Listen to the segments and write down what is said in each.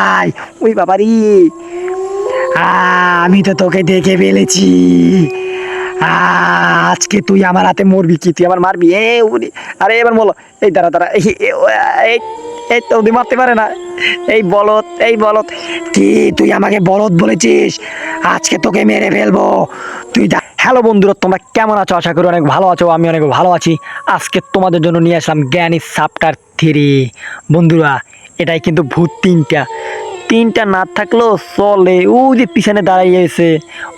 I ওই বাবারি আমি তো তোকে দেখে ফেলেছি। আজকে তুই আমার হাতে মরবি কি? তুই আমার মারবি? আরে এবার বলো। এই দাঁড়া দাঁড়া, এই এই তো ওদি মারতে পারে না। এই বলদ, এই বলদ। কি তুই আমাকে বলদ বলেছিস? আজকে তোকে মেরে ফেলবো। হ্যালো বন্ধুরা, তোমরা কেমন আছো? আশা করি অনেক ভালো আছো। আমি অনেক ভালো আছি। আজকে তোমাদের জন্য নিয়ে আসলাম জ্ঞানী চ্যাপ্টার 3। বন্ধুরা, এটাই কিন্তু ভূত তিনটা তিনটা না থাকলেও চলে। ও যে পিছনে দাঁড়াইয়েছে,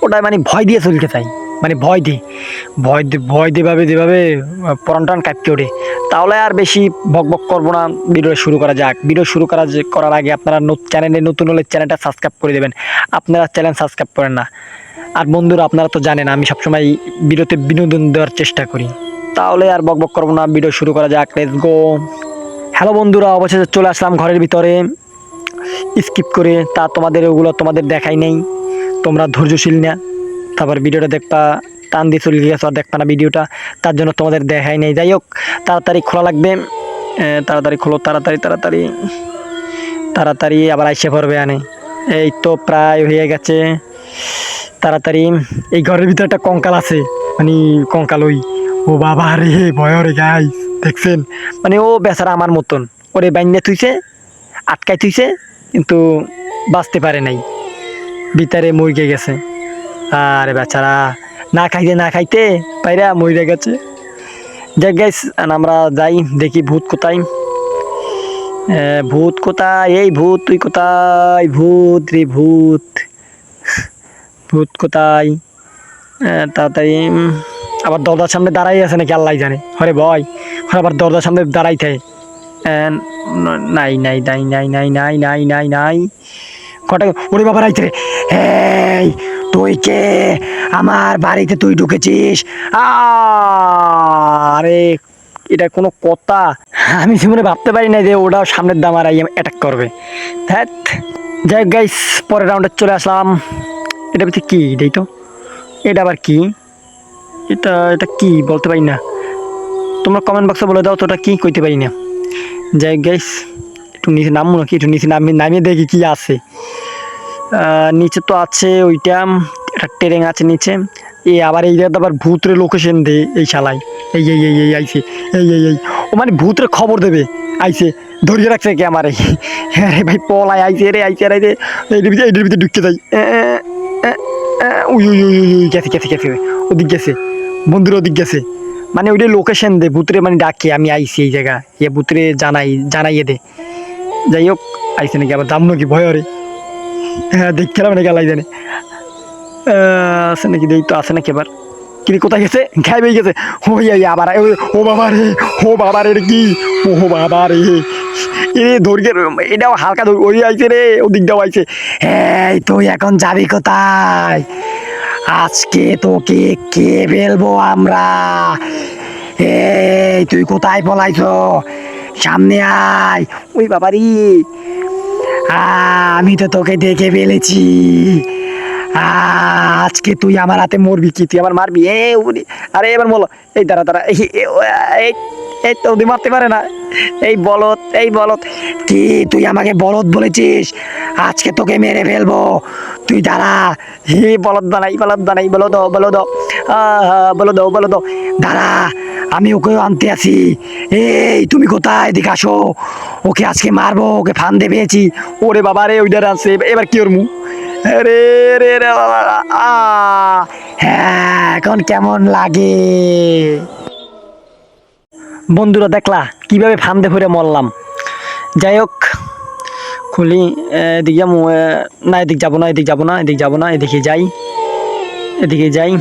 ওটা মানে ভয় দিয়ে চলতে চাই। মানে ভয় দিয়ে যেভাবে পরাণ টান কাঁপতে ওঠে। তাহলে আর বেশি বক বক করবো না, ভিডিও শুরু করা যাক। ভিডিও শুরু করার আগে আপনারা চ্যানেলে নতুন হলে চ্যানেলটা সাবস্ক্রাইব করে দেবেন। আপনারা চ্যানেল সাবস্ক্রাইব করেন না। আর বন্ধুরা, আপনারা তো জানেন আমি সবসময় ভিডিওতে বিনোদন দেওয়ার চেষ্টা করি। তাহলে আর বক বক করবো না, ভিডিও শুরু করা যাক। Let's go. হ্যালো বন্ধুরা, অবশেষে চলে আসলাম ঘরের ভিতরে স্কিপ করে। তা ওগুলো তোমাদের দেখাই নেই, তোমরা ধৈর্যশীল না। তারপর ভিডিওটা দেখবা, টান দিয়ে চলে গেছো আর দেখবা না ভিডিওটা, তার জন্য তোমাদের দেখাই নেই। যাই হোক, তাড়াতাড়ি খোলা লাগবে। তাড়াতাড়ি খোলো, তাড়াতাড়ি তাড়াতাড়ি তাড়াতাড়ি। আবার আইসে পড়বে আনে। এই তো প্রায় হয়ে গেছে। তাড়াতাড়ি। এই ঘরের ভিতরে একটা কঙ্কাল আছে, মানে কঙ্কাল ওই। ও বাবা রে, ভয় রে গাইস, দেখছেন? মানে ও বেচারা আমার মতন, ওরে বাইন্দা থুইছে, আটকাই থুইছে, কিন্তু বাঁচতে পারে নাই, ভিতরে মরে গেছে। আরে বেচারা না খাইতে পাইরা মরে গেছে। দেখ গাইস, আমরা যাই দেখি ভূত কোথায়। ভূত কোথায়? এই ভূত, তুই কোথায়? ভূত রে ভূত, ভূত কোথায়? তাড়াতাড়ি। আবার দরজার সামনে দাঁড়াই আছে নাকি আল্লাহ জানে। হরে ভয়, আবার দরজার সামনে দাঁড়াই থাকে। নাই নাই নাই নাই নাই নাই নাই নাই নাই কটা? ওরে বাবা, রাইতে রে। এই তুই কে? আমার বাড়িতে তুই ঢুকেছিস? আরে এটা কোনো কথা? আমি জীবনে ভাবতে পারি না যে ওটাও সামনের দামারাই অ্যাটাক করবে। ধ্যাত। যাই গাইস, পরের রাউন্ডে চলে আসলাম। এটা বলছে কি? এটাই তো। এটা আবার কি? এটা এটা কি বলতে পারি না। তোমরা কমেন্ট বক্সে বলে দাও তো, ওটা কি কইতে পারি না। যাই গাইস, একটু নিচে নামবো নাকি? একটু নিচে নামিয়ে দেখি কি আছে। নিচে তো আছে ওইটা, একটা ট্রেন আছে নিচে। আবার এই আবার ভূতের লোকেশন দে এই শালাই। এই আইছে। এই ও মানে ভূতের খবর দেবে আইছে, ধরিয়ে রাখছে কে আমার? আরে ভাই পলাই আইছে রে, আইছে রে। এইটার ভিতরে ঢুকতে যাই। গেছে ওদিক গেছে। বন্ধুরা ওদিক গেছে, মানে ওইটা লোকেশন দে ভূতরে, মানে ডাকে আমি আইছি এই জায়গা। ভূতরে জানাইয়ে দে। যাই হোক, আইছে নাকি? আবার দাম নাকি? ভয় রে। হ্যাঁ, দেখছিলাম নাকি আল্লাহ জানে। আছে নাকি? দেই তো, আছে নাকি? এবার কি কোথায় গেছে? খাইবে গেছে। আবার ও বাবা রে, ও বাবা রে, কি? ও বাবা রে, ধরিয়ে। এটাও হালকা ওই আইছে রে, ওদিকটাও আইছে। এই তুই এখন যাবি কোথায়? আজকে তোকে কে ফেলবো আমরা। এই তুই কোথায় পলাইছ? সামনে আয়। ওই বাবারি, আমি তো তোকে দেখে ফেলেছি। আজকে তুই আমার হাতে মরবি কি? তুই আমার মারবি? আরে এবার বলো। এই দাঁড়া দাঁড়া, এই এই তো ওদি মারতে পারে না। এই বলদ, এই বলদ। কি তুই আমাকে বলদ বলেছিস? আজকে তোকে মেরে ফেলবো। তুই দাঁড়া। বলদ বানাই, বলদ বানাই, বলো দাও, বলো দাও, বলো দাও, বলো দাও। দাঁড়া, আমি ওকে আনতে আসি। এই তুমি কোথায়? এদিকে আসো। ওকে আজকে মারবো, ওকে ফান্দে পেয়েছি। ওরে বাবা রে, ওইটার আছে। এবার কি ওর মুখ? রে রে রে বাবা। হ্যাঁ, এখন কেমন লাগে? বন্ধুরা, দেখলা কিভাবে ফান্দে ফিরে মরলাম? যাই হোক, খুলি। এদিকে যাবো না, এদিক যাবো না, এদিক যাবো না, এদিক যাবো না, এদিকে যাই, এদিকে যাই।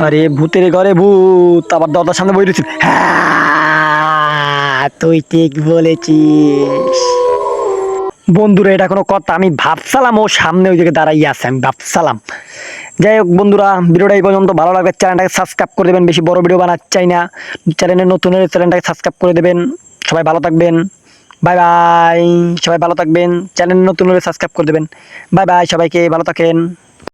আরে ভূতের ঘরে ভূত, আবার দরজার সামনে বই রয়েছে। হ্যাঁ, তুই ঠিক বলেছিস। বন্ধুরা, এটা কোনো কথা? আমি ভাবছিলাম ও সামনে ওই জায়গায় দাঁড়াইয়ে আছে, আমি ভাবছিলাম। যাই হোক বন্ধুরা, ভিডিওটা এই পর্যন্ত। ভালো লাগবে চ্যানেলটাকে সাবস্ক্রাইব করে দেবেন। বেশি বড় ভিডিও বানাতে চাই না। চ্যানেলে নতুন হলে চ্যানেলটাকে সাবস্ক্রাইব করে দেবেন। সবাই ভালো থাকবেন। Bye bye. সবাই ভালো থাকবেন। চ্যানেলে নতুন হলে সাবস্ক্রাইব করে দেবেন। বাই বাই, সবাইকে ভালো থাকেন।